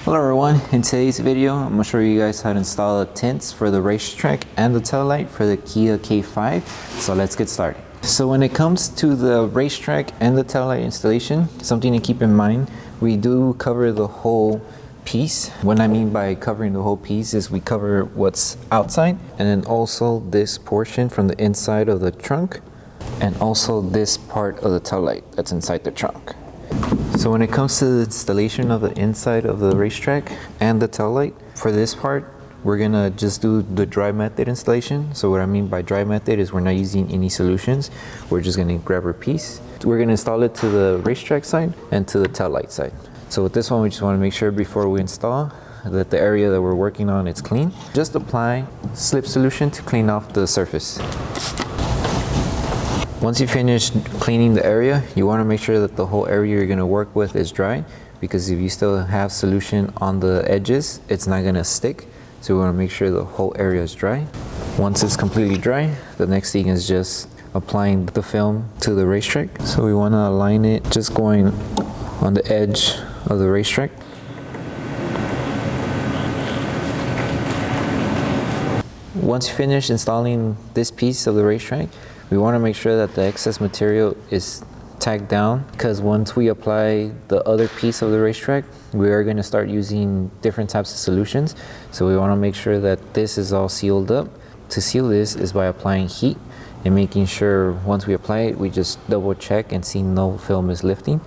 Hello everyone, in today's video I'm going to show you guys how to install the tints for the Racetrack and the Taillight for the Kia K5. So let's get started. So when it comes to the Racetrack and the Taillight installation, something to keep in mind, we do cover the whole piece. What I mean by covering the whole piece is we cover what's outside and then also this portion from the inside of the trunk and also this part of the taillight that's inside the trunk. So when it comes to the installation of the inside of the Racetrack and the taillight, for this part we're gonna just do the dry method installation. So what I mean by dry method is we're not using any solutions, we're just gonna grab our piece. We're gonna install it to the Racetrack side and to the taillight side. So with this one we just want to make sure before we install that the area that we're working on is clean. Just apply slip solution to clean off the surface. Once you finish cleaning the area, you want to make sure that the whole area you're going to work with is dry, because if you still have solution on the edges, it's not going to stick. So we want to make sure the whole area is dry. Once it's completely dry, the next thing is just applying the film to the Racetrack. So we want to align it just going on the edge of the Racetrack. Once you finish installing this piece of the Racetrack, we want to make sure that the excess material is tacked down, because once we apply the other piece of the Racetrack, we are going to start using different types of solutions. So we want to make sure that this is all sealed up. To seal this is by applying heat and making sure once we apply it, we just double check and see no film is lifting.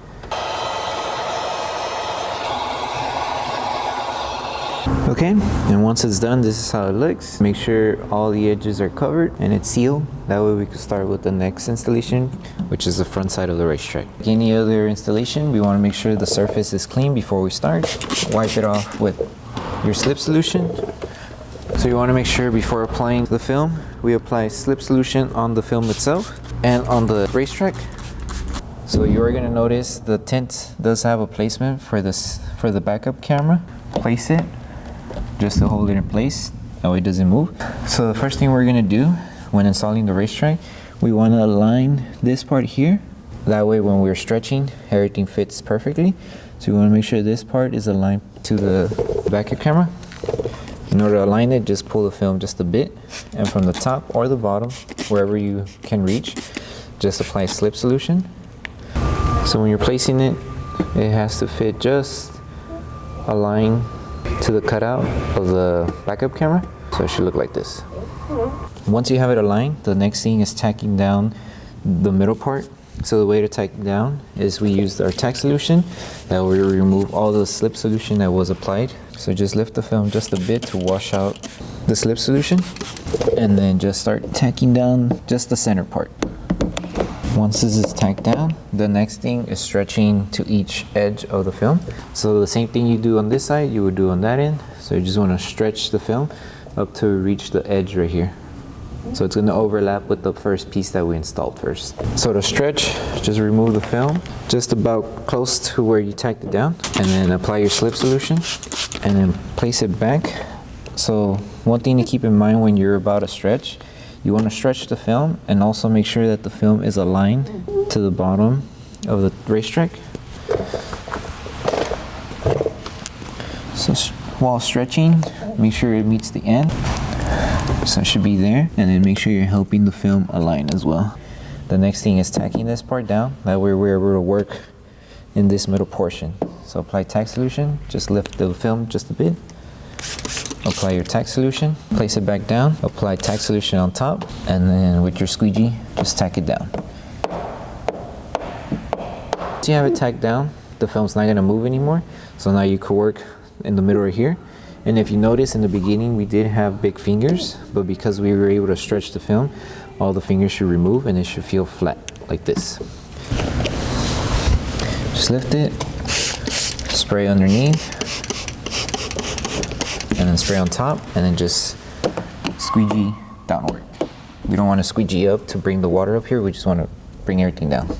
Okay, and once it's done, this is how it looks. Make sure all the edges are covered and it's sealed. That way we can start with the next installation, which is the front side of the Racetrack. Like any other installation, we want to make sure the surface is clean before we start. Wipe it off with your slip solution. So you want to make sure before applying the film, we apply slip solution on the film itself and on the Racetrack. So you are going to notice the tint does have a placement for the backup camera. Place it just to hold it in place, that way it doesn't move. So the first thing we're gonna do when installing the Racetrack, we want to align this part here. That way when we're stretching, everything fits perfectly. So we want to make sure this part is aligned to the backup camera. In order to align it, just pull the film just a bit, and from the top or the bottom, wherever you can reach, just apply slip solution. So when you're placing it, it has to fit just align to the cutout of the backup camera. So it should look like this. Once you have it aligned, the next thing is tacking down the middle part. So the way to tack down is we use our tack solution. That will remove all the slip solution that was applied. So just lift the film just a bit to wash out the slip solution, and then just start tacking down just the center part. Once this is tacked down, the next thing is stretching to each edge of the film. So the same thing you do on this side, you would do on that end. So you just want to stretch the film up to reach the edge right here. So it's going to overlap with the first piece that we installed first. So to stretch, just remove the film just about close to where you tacked it down, and then apply your slip solution and then place it back. So one thing to keep in mind when you're about to stretch, you want to stretch the film and also make sure that the film is aligned to the bottom of the Racetrack. So while stretching, make sure it meets the end. So it should be there, and then make sure you're helping the film align as well. The next thing is tacking this part down. That way we're able to work in this middle portion. So apply tack solution, just lift the film just a bit. Apply your tack solution, place it back down, apply tack solution on top, and then with your squeegee, just tack it down. Once you have it tacked down, the film's not gonna move anymore. So now you could work in the middle right here. And if you notice in the beginning, we did have big fingers, but because we were able to stretch the film, all the fingers should remove and it should feel flat like this. Just lift it, spray underneath, and then spray on top, and then just squeegee downward. We don't want to squeegee up to bring the water up here, we just want to bring everything down.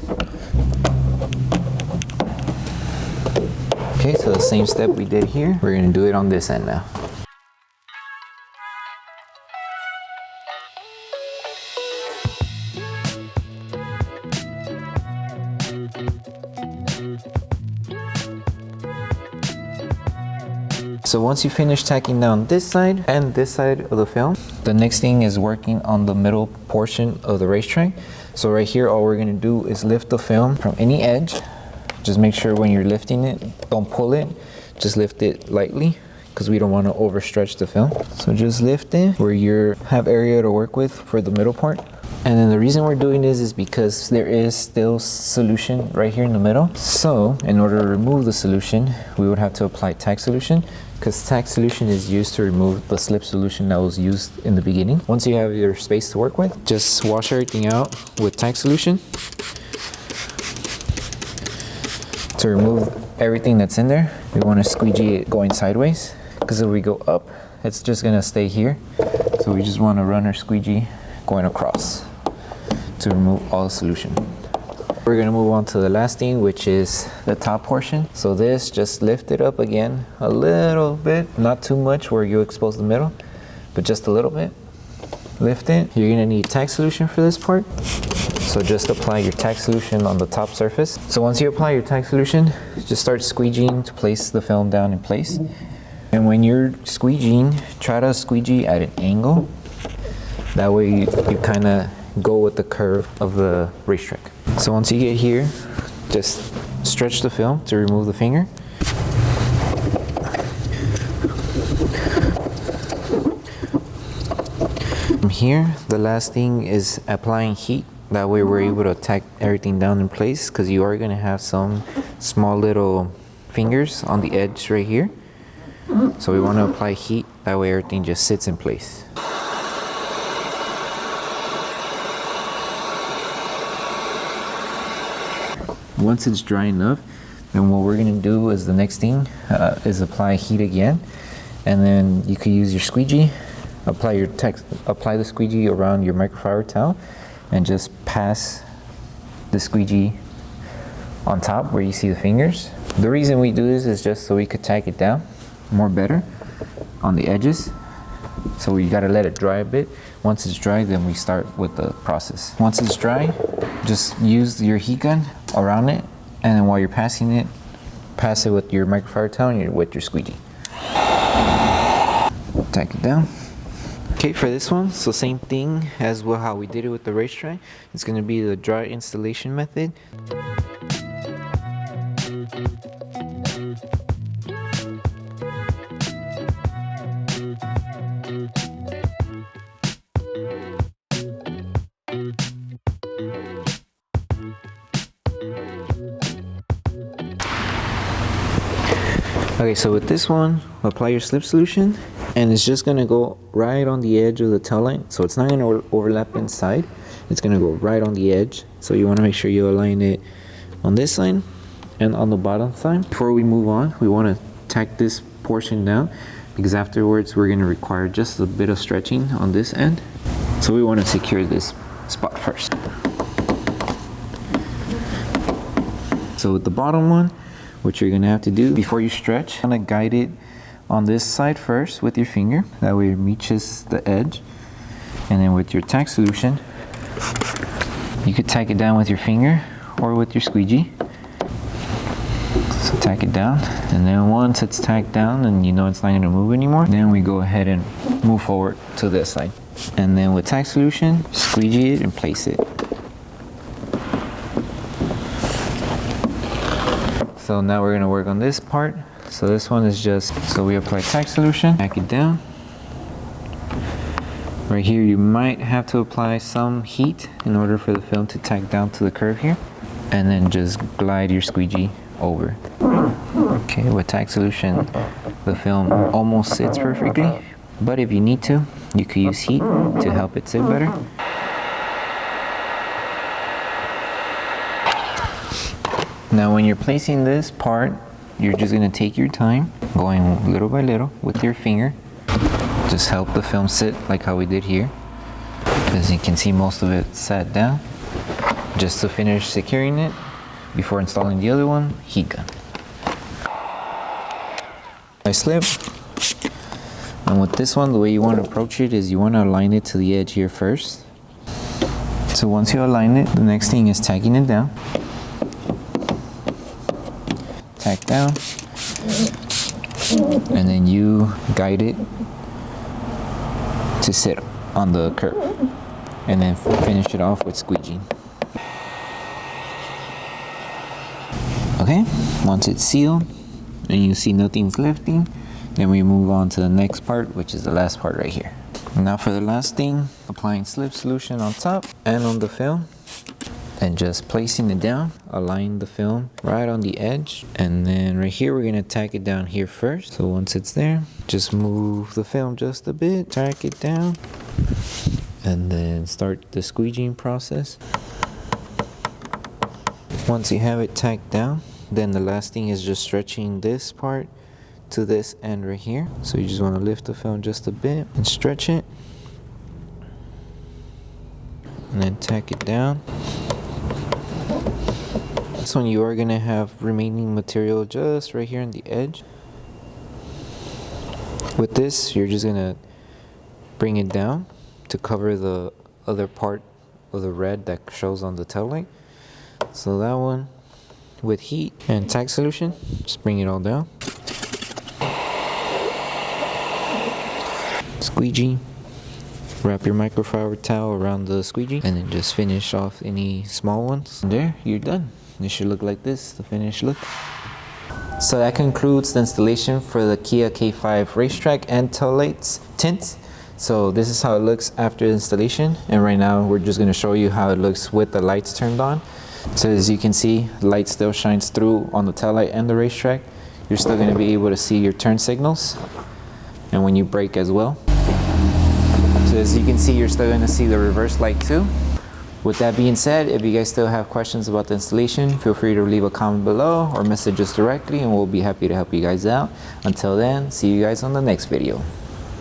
Okay, so the same step we did here, we're going to do it on this end now. So once you finish tacking down this side and this side of the film, the next thing is working on the middle portion of the racetrack. So right here, all we're gonna do is lift the film from any edge. Just make sure when you're lifting it, don't pull it, just lift it lightly because we don't want to overstretch the film. So just lift it where you have area to work with for the middle part. And then the reason we're doing this is because there is still solution right here in the middle. So in order to remove the solution, we would have to apply Tacky Solution, because Tacky Solution is used to remove the slip solution that was used in the beginning. Once you have your space to work with, just wash everything out with Tacky Solution to remove everything that's in there. We want to squeegee it going sideways, because if we go up, it's just gonna stay here. So we just want to run our squeegee going across to remove all the solution. We're gonna move on to the last thing, which is the top portion. So this, just lift it up again a little bit, not too much where you expose the middle, but just a little bit. Lift it. You're gonna need Tacky Solution for this part. So just apply your Tacky Solution on the top surface. So once you apply your Tacky Solution, just start squeegeeing to place the film down in place. And when you're squeegeeing, try to squeegee at an angle. That way you kind of go with the curve of the racetrack. So once you get here, just stretch the film to remove the finger. From here, the last thing is applying heat. That way we're able to tack everything down in place, because you are going to have some small little fingers on the edge right here. So we want to apply heat, that way everything just sits in place. Once it's dry enough, then what we're going to do is the next thing is apply heat again. And then you could use your squeegee, apply the squeegee around your microfiber towel, and just pass the squeegee on top where you see the fingers. The reason we do this is just so we could tack it down more better on the edges. So we gotta let it dry a bit. Once it's dry, then we start with the process. Once it's dry, just use your heat gun around it, and then while you're passing it, pass it with your microfiber towel and with your squeegee. Tack it down. Okay, for this one, so same thing as how we did it with the racetrack. It's going to be the dry installation method. Okay, so with this one, apply your slip solution, and it's just gonna go right on the edge of the tail light. So it's not gonna overlap inside, it's gonna go right on the edge. So you wanna make sure you align it on this side and on the bottom side. Before we move on, we wanna tack this portion down, because afterwards we're gonna require just a bit of stretching on this end. So we wanna secure this spot first. So with the bottom one, what you're gonna have to do before you stretch, kind of guide it on this side first with your finger. That way it reaches the edge. And then with your Tacky Solution, you could tack it down with your finger or with your squeegee. So tack it down, and then once it's tacked down and you know it's not gonna move anymore, then we go ahead and move forward to this side. And then with Tacky Solution, squeegee it and place it. So now we're gonna work on this part. So this one is just, so we apply Tacky Solution, tack it down. Right here you might have to apply some heat in order for the film to tack down to the curve here. And then just glide your squeegee over. Okay, with Tacky Solution, the film almost sits perfectly. But if you need to, you could use heat to help it sit better. Now when you're placing this part, you're just gonna take your time, going little by little with your finger. Just help the film sit like how we did here. As you can see, most of it sat down. Just to finish securing it, before installing the other one, heat gun. I slip. And with this one, the way you want to approach it is you want to align it to the edge here first. So once you align it, the next thing is tacking it down. Tack down. and then you guide it to sit on the curb, and then finish it off with squeegeeing. Okay, once it's sealed and you see nothing's lifting, then we move on to the next part, which is the last part right here. Now for the last thing, applying slip solution on top and on the film, and just placing it down, align the film right on the edge, and then right here we're gonna tack it down here first. So once it's there, just move the film just a bit, tack it down, and then start the squeegeeing process. Once you have it tacked down, then the last thing is just stretching this part to this end right here. So you just want to lift the film just a bit and stretch it, and then tack it down. This one you are going to have remaining material just right here on the edge. With this, you're just going to bring it down to cover the other part of the red that shows on the tail light. So that one, with heat and Tacky Solution, just bring it all down. Squeegee, wrap your microfiber towel around the squeegee, and then just finish off any small ones. And there, you're done. It should look like this, the finished look. So that concludes the installation for the Kia K5 Racetrack and Taillights tint. So this is how it looks after the installation, and right now we're just going to show you how it looks with the lights turned on. So as you can see, light still shines through on the taillight and the Racetrack. You're still going to be able to see your turn signals and when you brake as well. So as you can see, you're still going to see the reverse light too. With that being said, if you guys still have questions about the installation, feel free to leave a comment below or message us directly, and we'll be happy to help you guys out. Until then, see you guys on the next video.